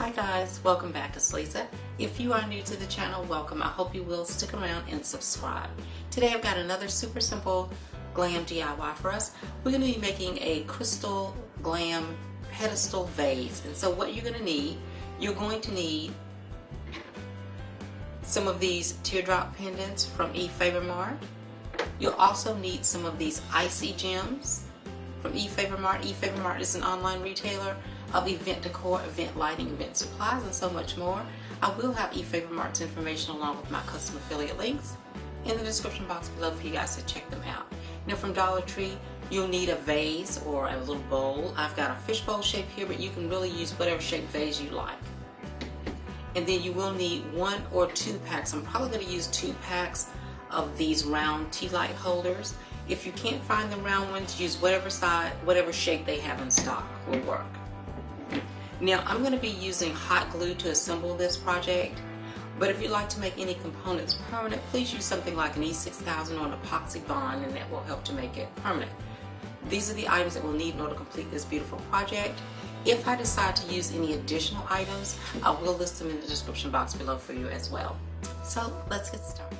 Hi guys, welcome back. It's Lisa. If you are new to the channel, welcome. I hope you will stick around and subscribe. Today I've got another super simple glam DIY for us. We're going to be making a crystal glam pedestal vase. And so what you're going to need some of these teardrop pendants from Efavormart. You'll also need some of these icy gems from Efavormart. Efavormart is an online retailer of event decor, event lighting, event supplies, and so much more. I will have Efavormart's information along with my custom affiliate links in the description box below for you guys to check them out. Now from Dollar Tree, you'll need a vase or a little bowl. I've got a fishbowl shape here, but you can really use whatever shape vase you like. And then you will need 1 or 2 packs. I'm probably going to use 2 packs of these round Tealight holders. If you can't find the round ones, use whatever size, whatever shape they have in stock will work. Now I'm going to be using hot glue to assemble this project, but if you'd like to make any components permanent, please use something like an E6000 or an epoxy bond, and that will help to make it permanent. These are the items that we'll need in order to complete this beautiful project. If I decide to use any additional items, I will list them in the description box below for you as well. So let's get started.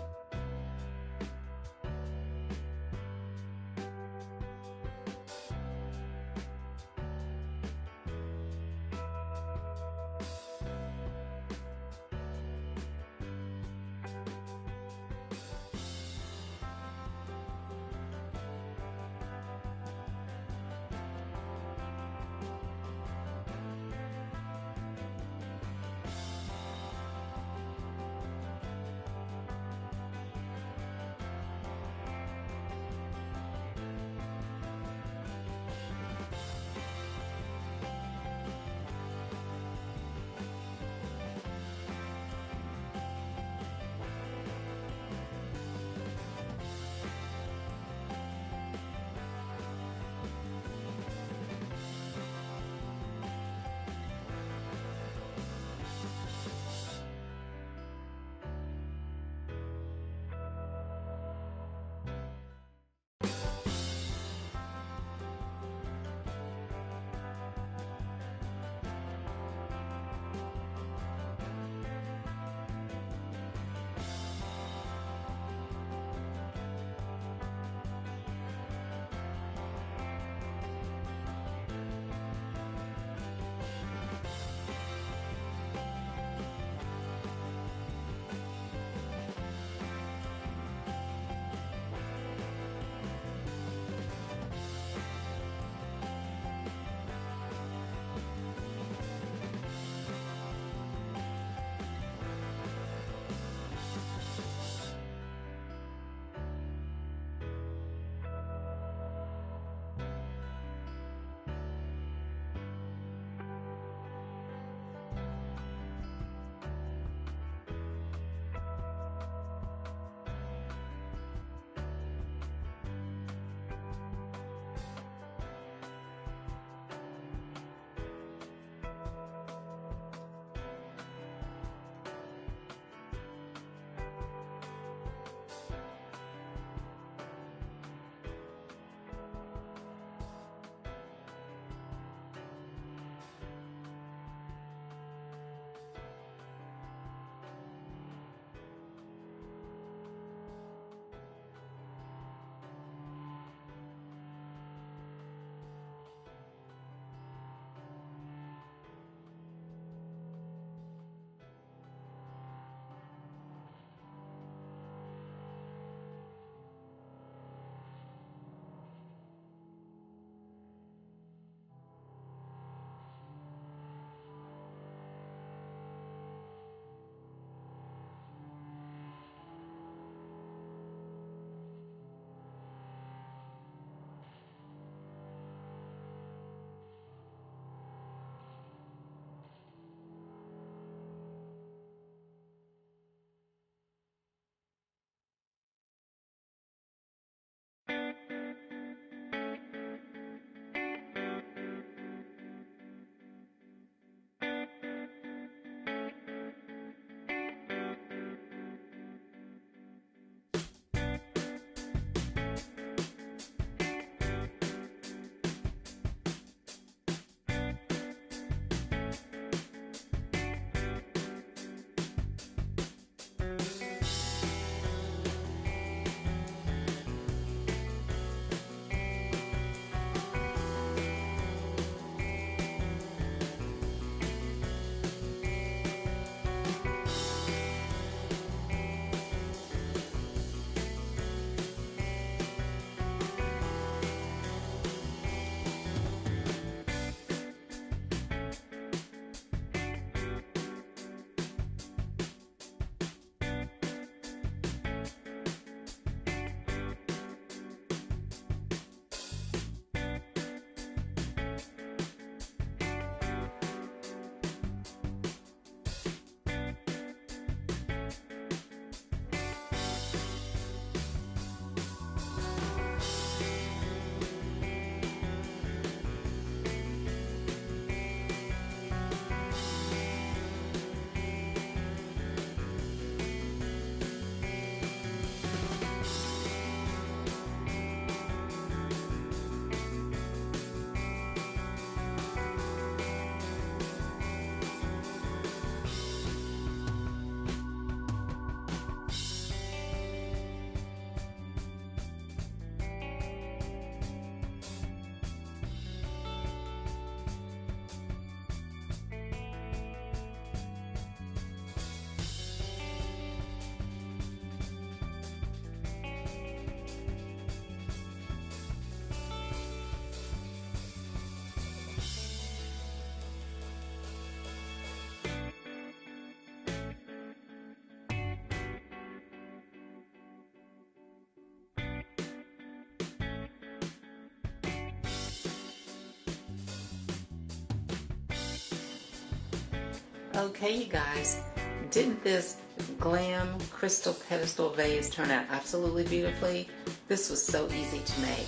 Okay, you guys, didn't this glam crystal pedestal vase turn out absolutely beautifully? This was so easy to make.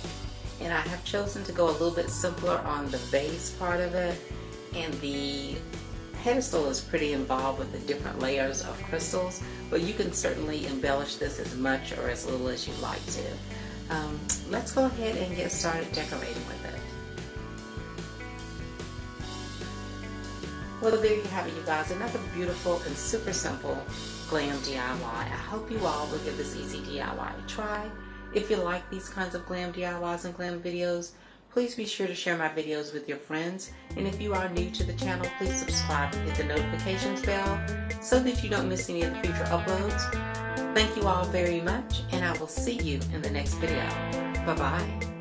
And I have chosen to go a little bit simpler on the vase part of it, and the pedestal is pretty involved with the different layers of crystals, but you can certainly embellish this as much or as little as you'd like to. Let's go ahead and get started decorating with it. Well, there you have it, you guys. Another beautiful and super simple glam DIY. I hope you all will give this easy DIY a try. If you like these kinds of glam DIYs and glam videos, please be sure to share my videos with your friends. And if you are new to the channel, please subscribe and hit the notifications bell so that you don't miss any of the future uploads. Thank you all very much, and I will see you in the next video. Bye-bye.